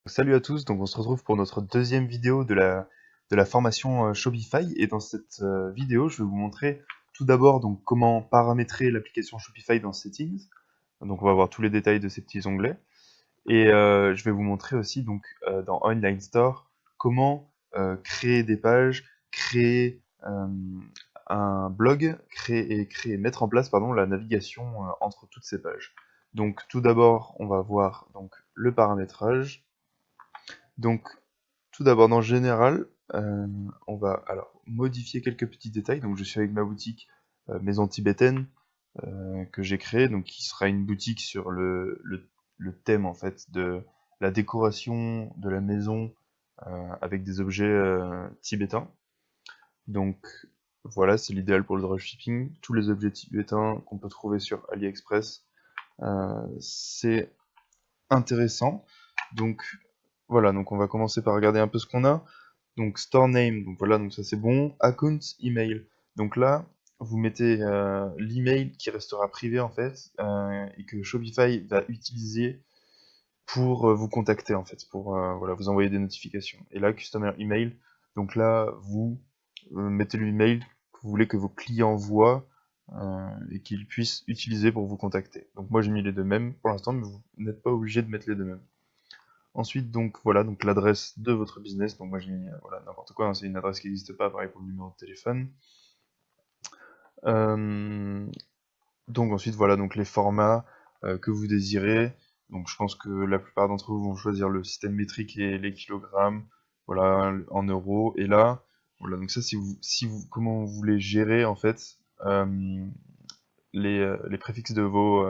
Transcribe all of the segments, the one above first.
Salut à tous, donc on se retrouve pour notre deuxième vidéo de la formation Shopify et dans cette vidéo je vais vous montrer tout d'abord donc comment paramétrer l'application Shopify dans Settings. Donc on va voir tous les détails de ces petits onglets et je vais vous montrer aussi donc dans Online Store comment créer des pages, créer un blog, mettre en place pardon, la navigation entre toutes ces pages. Donc tout d'abord on va voir donc le paramétrage. Donc, tout d'abord, dans Général, on va alors modifier quelques petits détails. Donc, je suis avec ma boutique Maison Tibétaine que j'ai créée, donc qui sera une boutique sur le thème en fait de la décoration de la maison avec des objets tibétains. Donc, voilà, c'est l'idéal pour le dropshipping. Tous les objets tibétains qu'on peut trouver sur AliExpress, c'est intéressant. Donc, voilà, donc on va commencer par regarder un peu ce qu'on a. Donc store name, donc voilà, donc ça c'est bon. Account email. Donc là, vous mettez l'email qui restera privé en fait et que Shopify va utiliser pour vous contacter en fait, pour voilà, vous envoyer des notifications. Et là, customer email. Donc là, vous mettez l'email que vous voulez que vos clients voient et qu'ils puissent utiliser pour vous contacter. Donc moi j'ai mis les deux mêmes pour l'instant, mais vous n'êtes pas obligé de mettre les deux mêmes. Ensuite, donc voilà, donc l'adresse de votre business. Donc moi j'ai mis voilà, n'importe quoi, hein, c'est une adresse qui n'existe pas, pareil pour le numéro de téléphone. Euh, donc ensuite voilà, donc les formats que vous désirez. Donc je pense que la plupart d'entre vous vont choisir le système métrique et les kilogrammes, voilà, en euros. Et là, voilà, donc ça comment vous voulez gérer en fait les préfixes de vos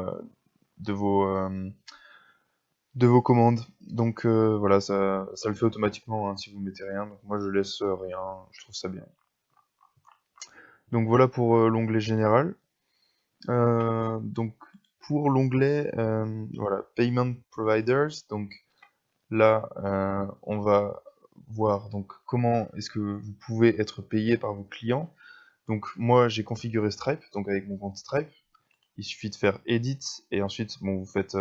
de vos commandes. Donc voilà, ça le fait automatiquement hein, si vous mettez rien. Donc moi je laisse rien, je trouve ça bien. Donc voilà pour l'onglet général. Donc pour l'onglet voilà, Payment Providers, donc là on va voir donc comment est-ce que vous pouvez être payé par vos clients. Donc moi j'ai configuré Stripe, donc avec mon compte Stripe. Il suffit de faire Edit et ensuite bon, vous faites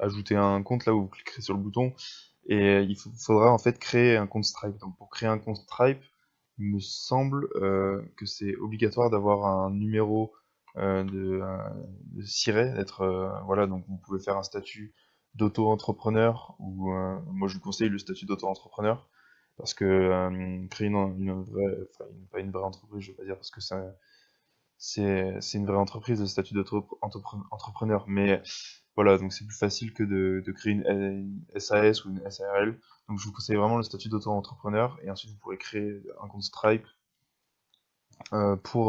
ajouter un compte là où vous cliquerez sur le bouton et faudra en fait créer un compte Stripe. Donc pour créer un compte Stripe, il me semble que c'est obligatoire d'avoir un numéro de siret, d'être voilà, donc vous pouvez faire un statut d'auto-entrepreneur ou moi je vous conseille le statut d'auto-entrepreneur parce que créer une vraie, enfin pas une vraie entreprise, je vais pas dire parce que c'est une vraie entreprise, le statut d'auto-entrepreneur, mais voilà, donc c'est plus facile que de créer une SAS ou une SARL. Donc je vous conseille vraiment le statut d'auto-entrepreneur et ensuite vous pourrez créer un compte Stripe pour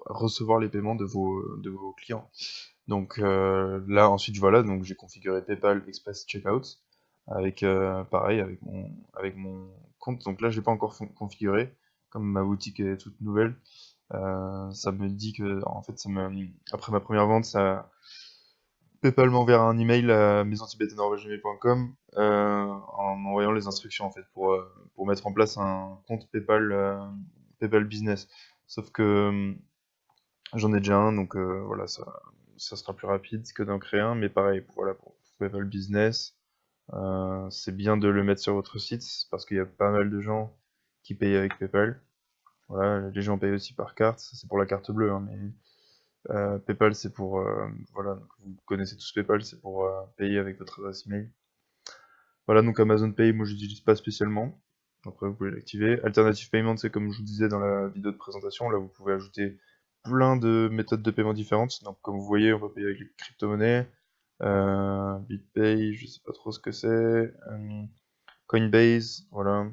recevoir les paiements de vos clients. Donc là ensuite voilà, donc j'ai configuré PayPal Express Checkout avec pareil avec mon compte. Donc là j'ai pas encore configuré comme ma boutique est toute nouvelle. Ça me dit que en fait après ma première vente ça PayPal m'enverra un email à maisontibetain@gmail.com en envoyant les instructions en fait pour mettre en place un compte PayPal PayPal Business. Sauf que j'en ai déjà un donc voilà ça sera plus rapide que d'en créer un mais pareil voilà pour PayPal Business c'est bien de le mettre sur votre site parce qu'il y a pas mal de gens qui payent avec PayPal. Voilà, les gens payent aussi par carte, ça, c'est pour la carte bleue hein, mais PayPal, c'est pour voilà, donc vous connaissez tous PayPal, c'est pour payer avec votre adresse email. Voilà, donc Amazon Pay, moi j'utilise pas spécialement. Après, vous pouvez l'activer. Alternative Payment, c'est comme je vous disais dans la vidéo de présentation. Là, vous pouvez ajouter plein de méthodes de paiement différentes. Donc, comme vous voyez, on peut payer avec les crypto-monnaies, BitPay, je sais pas trop ce que c'est, Coinbase, voilà.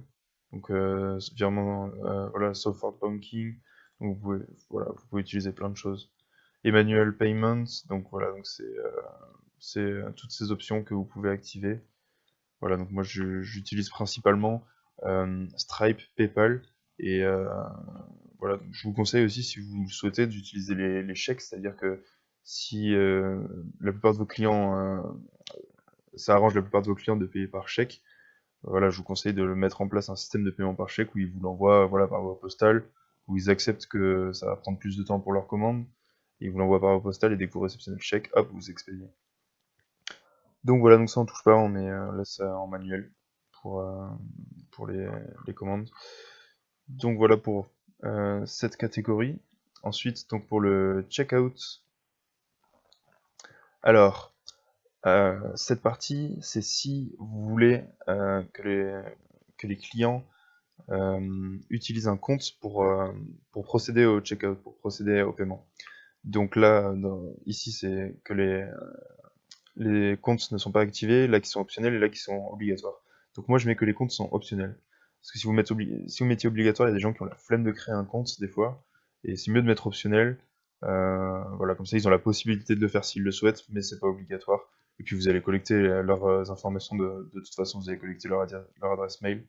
Donc, virement, voilà, Software Banking. Donc, voilà, vous pouvez utiliser plein de choses. Emmanuel Payments, donc voilà, donc c'est toutes ces options que vous pouvez activer. Voilà, donc moi j'utilise principalement Stripe, PayPal et voilà, donc je vous conseille aussi si vous souhaitez d'utiliser les chèques, c'est-à-dire que si la plupart de vos clients, ça arrange la plupart de vos clients de payer par chèque, voilà, je vous conseille de mettre en place un système de paiement par chèque où ils vous l'envoient voilà, par voie postale, où ils acceptent que ça va prendre plus de temps pour leur commande, ils vous l'envoient par voie postale et dès que vous réceptionnez le chèque, hop, vous expédiez. Donc voilà, donc ça on touche pas, on met là ça en manuel pour, euh, pour les commandes. Donc voilà pour cette catégorie. Ensuite, donc pour le checkout, alors cette partie, c'est si vous voulez que les clients utilisent un compte pour procéder au checkout, pour procéder au paiement. Donc là, ici, c'est que les comptes ne sont pas activés, là qui sont optionnels et là qui sont obligatoires. Donc moi, je mets que les comptes sont optionnels. Parce que si vous mettiez obligatoire, il y a des gens qui ont la flemme de créer un compte des fois, et c'est mieux de mettre optionnel. Voilà, comme ça, ils ont la possibilité de le faire s'ils le souhaitent, mais c'est pas obligatoire. Et puis vous allez collecter leurs informations de toute façon, vous allez collecter leur adresse mail.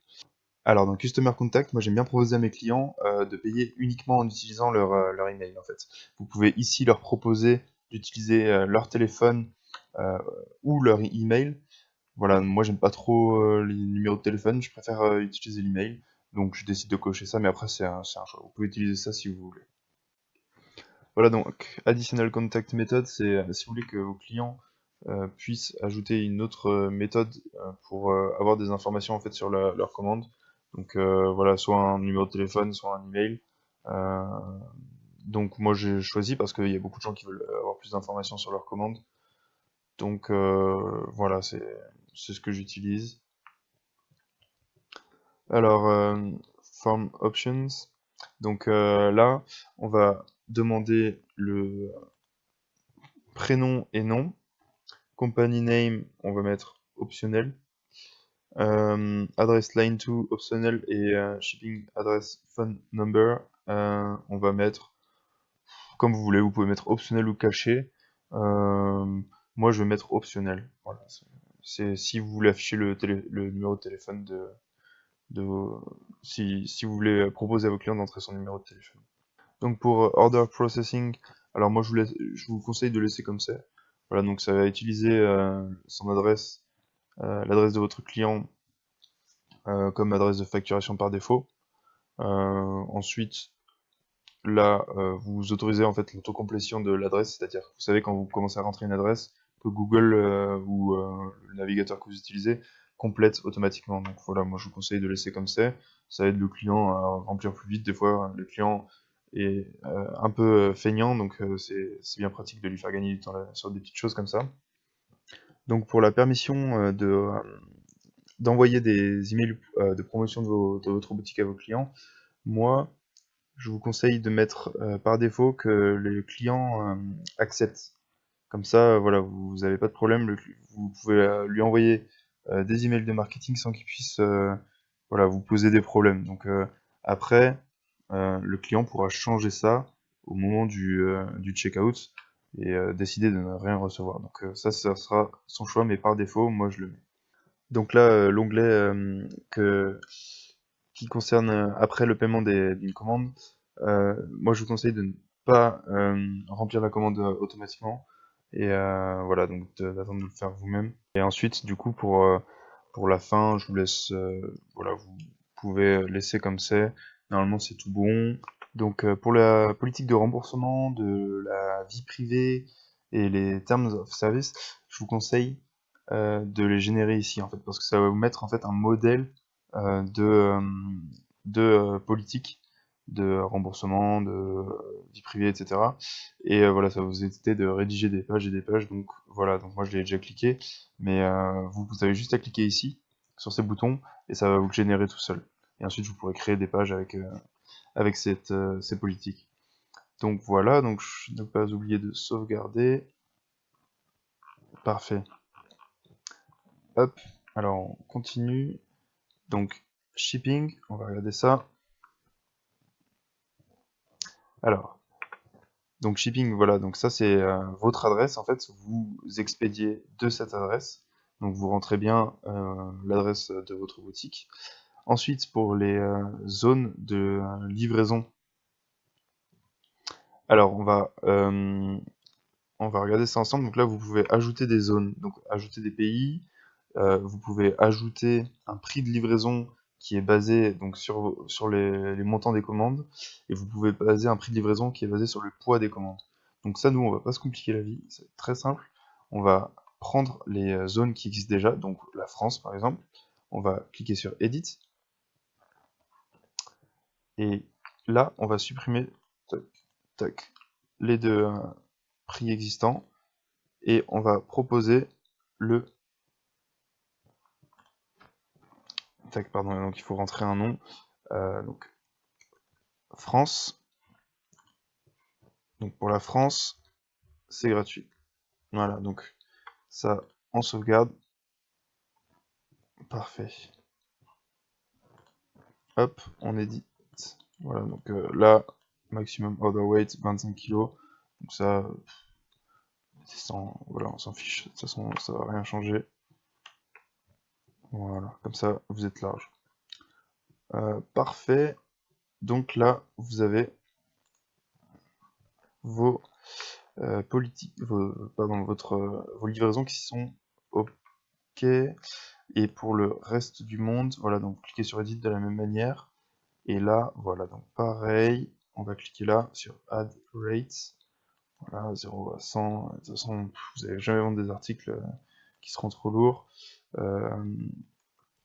Alors, dans Customer Contact, moi j'aime bien proposer à mes clients de payer uniquement en utilisant leur email en fait. Vous pouvez ici leur proposer d'utiliser leur téléphone euh, ou leur email. Voilà, moi j'aime pas trop les numéros de téléphone, je préfère utiliser l'email. Donc je décide de cocher ça, mais après c'est un choix. Vous pouvez utiliser ça si vous voulez. Voilà donc, Additional Contact Method, c'est si vous voulez que vos clients puissent ajouter une autre méthode pour avoir des informations en fait sur leur commande. Donc voilà, soit un numéro de téléphone, soit un email. Euh, donc moi j'ai choisi parce qu'il y a beaucoup de gens qui veulent avoir plus d'informations sur leur commande. Donc voilà, c'est ce que j'utilise. Alors, Form Options. Donc là, on va demander le prénom et nom. Company name, on va mettre optionnel. Adresse line to optionnel et shipping address phone number, on va mettre comme vous voulez. Vous pouvez mettre optionnel ou caché. Moi, je vais mettre optionnel. Voilà, c'est si vous voulez afficher le numéro de téléphone de si vous voulez proposer à vos clients d'entrer son numéro de téléphone. Donc pour order processing, alors moi je vous conseille de laisser comme ça. Voilà, donc ça va utiliser son adresse, l'adresse de votre client comme adresse de facturation par défaut. Ensuite, là, vous autorisez en fait l'autocomplétion de l'adresse, c'est-à-dire que vous savez quand vous commencez à rentrer une adresse, que Google ou le navigateur que vous utilisez complète automatiquement. Donc voilà, moi je vous conseille de laisser comme ça. Ça aide le client à remplir plus vite. Des fois, le client est un peu feignant, donc c'est bien pratique de lui faire gagner du temps là, sur des petites choses comme ça. Donc pour la permission d'envoyer des emails de promotion de votre boutique à vos clients, moi, je vous conseille de mettre par défaut que les clients acceptent. Comme ça, voilà, vous n'avez pas de problème. Vous pouvez lui envoyer des emails de marketing sans qu'il puisse voilà, vous poser des problèmes. Donc après, le client pourra changer ça au moment du checkout et décider de ne rien recevoir. Donc ça sera son choix, mais par défaut, moi je le mets. Donc là, l'onglet qui concerne après le paiement d'une commande, moi je vous conseille de ne pas remplir la commande automatiquement et voilà, donc d'attendre de le faire vous-même. Et ensuite, du coup, pour la fin, je vous laisse, voilà, vous pouvez laisser comme c'est. Normalement, c'est tout bon. Donc pour la politique de remboursement, de la vie privée et les terms of service, je vous conseille de les générer ici en fait, parce que ça va vous mettre en fait un modèle de politique de remboursement, de vie privée, etc. Et voilà, ça va vous éviter de rédiger des pages et des pages. Donc voilà, donc moi je l'ai déjà cliqué, mais vous avez juste à cliquer ici sur ces boutons et ça va vous le générer tout seul. Et ensuite vous pourrez créer des pages avec ces politiques. Donc voilà, donc ne pas oublier de sauvegarder. Parfait. Hop, alors on continue. Donc, shipping, on va regarder ça. Alors, donc shipping, voilà, donc ça c'est votre adresse, en fait, vous expédiez de cette adresse. Donc vous rentrez bien l'adresse de votre boutique. Ensuite, pour les zones de livraison, alors on va regarder ça ensemble. Donc là, vous pouvez ajouter des zones, donc ajouter des pays. Vous pouvez ajouter un prix de livraison qui est basé donc sur les montants des commandes, et vous pouvez baser un prix de livraison qui est basé sur le poids des commandes. Donc ça, nous, on va pas se compliquer la vie, c'est très simple. On va prendre les zones qui existent déjà, donc la France par exemple. On va cliquer sur Edit. Et là, on va supprimer les deux prix existants. Et on va proposer le... pardon, donc il faut rentrer un nom. Donc France. Donc pour la France, c'est gratuit. Voilà, donc ça, on sauvegarde. Parfait. Hop, on édite. Voilà, donc là, maximum order weight, 25 kg. Donc ça, voilà, on s'en fiche. De toute façon, ça va rien changer. Voilà, comme ça, vous êtes large. Parfait. Donc là, vous avez vos vos livraisons qui sont OK. Et pour le reste du monde, voilà, donc cliquez sur Edit de la même manière. Et là, voilà, donc pareil, on va cliquer là sur Add Rates. Voilà, 0 à 100. De toute façon, vous n'allez jamais vendre des articles qui seront trop lourds.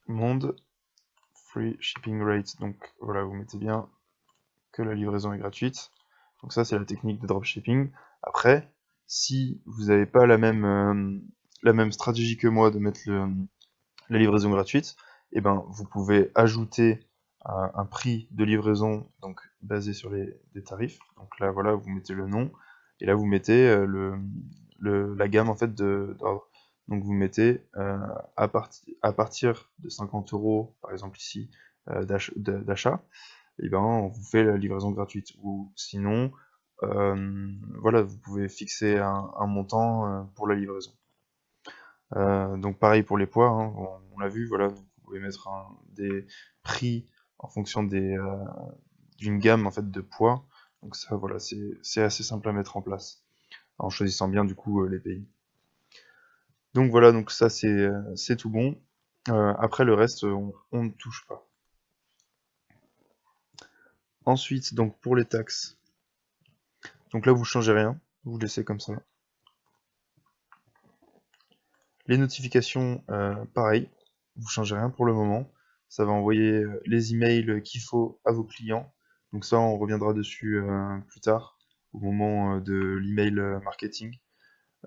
Monde, Free Shipping Rate. Donc voilà, vous mettez bien que la livraison est gratuite. Donc ça, c'est la technique de dropshipping. Après, si vous n'avez pas la même stratégie que moi de mettre la livraison gratuite, et ben, vous pouvez ajouter un prix de livraison donc basé sur des tarifs. Donc là, voilà, vous mettez le nom, et là, vous mettez la gamme en fait d'ordre. Donc vous mettez à partir de 50 € par exemple ici d'achat, et ben on vous fait la livraison gratuite. Ou sinon, voilà, vous pouvez fixer un montant pour la livraison. Donc pareil pour les poids, hein, on l'a vu, voilà, vous pouvez mettre des prix en fonction d'une gamme en fait de poids. Donc ça, voilà, c'est assez simple à mettre en place, en choisissant bien du coup les pays. Donc voilà, donc ça c'est tout bon. Après le reste, on ne touche pas. Ensuite, donc pour les taxes, donc là vous changez rien, vous laissez comme ça. Les notifications, pareil, vous changez rien pour le moment. Ça va envoyer les emails qu'il faut à vos clients. Donc ça, on reviendra dessus plus tard, au moment de l'email marketing.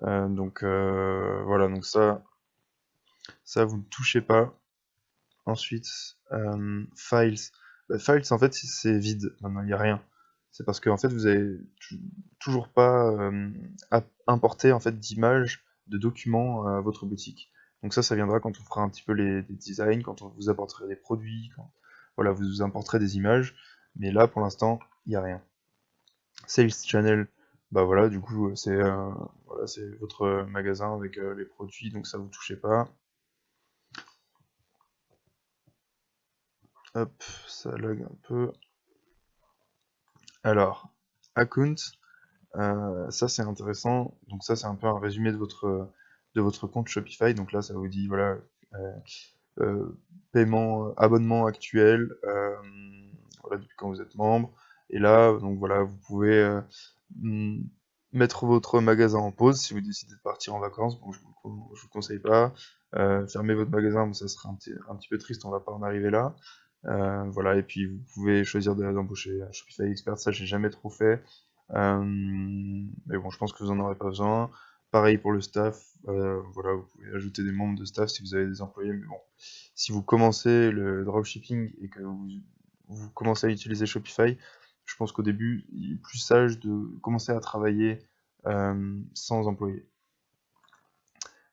Donc voilà, donc ça vous ne touchez pas. Ensuite, files. Files, en fait, c'est vide. Maintenant, il n'y a rien. C'est parce que en fait, vous avez toujours pas importé en fait d'images, de documents à votre boutique. Donc ça viendra quand on fera un petit peu des designs, quand on vous apportera des produits, quand voilà, vous importerez des images. Mais là, pour l'instant, il n'y a rien. Sales channel, bah voilà, du coup, c'est votre magasin avec les produits, donc ça vous touchez pas. Hop, ça lag un peu. Alors, account, ça c'est intéressant. Donc ça c'est un peu un résumé de votre compte Shopify. Donc là ça vous dit voilà paiement, abonnement actuel, voilà depuis quand vous êtes membre. Et là donc voilà vous pouvez mettre votre magasin en pause si vous décidez de partir en vacances. Bon, je vous conseille pas. Fermer votre magasin, bon, ça serait un petit peu triste, on va pas en arriver là. Voilà, et puis vous pouvez choisir d'embaucher un Shopify Expert, ça j'ai jamais trop fait. Mais bon, je pense que vous en aurez pas besoin. Pareil pour le staff, voilà, vous pouvez ajouter des membres de staff si vous avez des employés, mais bon, si vous commencez le dropshipping et que vous commencez à utiliser Shopify, je pense qu'au début, il est plus sage de commencer à travailler sans employés.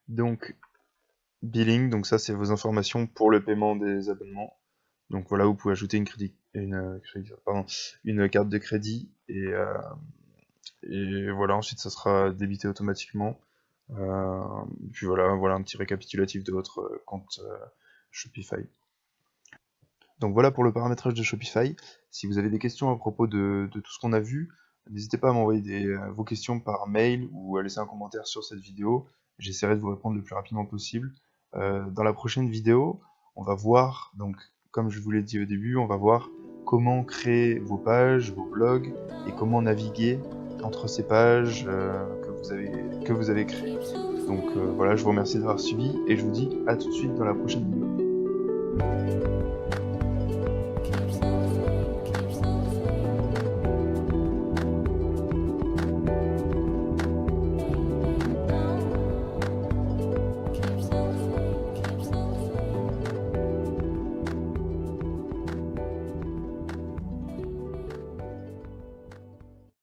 Donc, billing, donc ça c'est vos informations pour le paiement des abonnements. Donc voilà, vous pouvez ajouter une carte de crédit et voilà, ensuite ça sera débité automatiquement. Puis voilà un petit récapitulatif de votre compte Shopify. Donc voilà pour le paramétrage de Shopify. Si vous avez des questions à propos de tout ce qu'on a vu, n'hésitez pas à m'envoyer vos questions par mail ou à laisser un commentaire sur cette vidéo. J'essaierai de vous répondre le plus rapidement possible. Dans la prochaine vidéo, on va voir, donc comme je vous l'ai dit au début, on va voir comment créer vos pages, vos blogs et comment naviguer entre ces pages que vous avez créées. Donc voilà, je vous remercie d'avoir suivi et je vous dis à tout de suite dans la prochaine vidéo.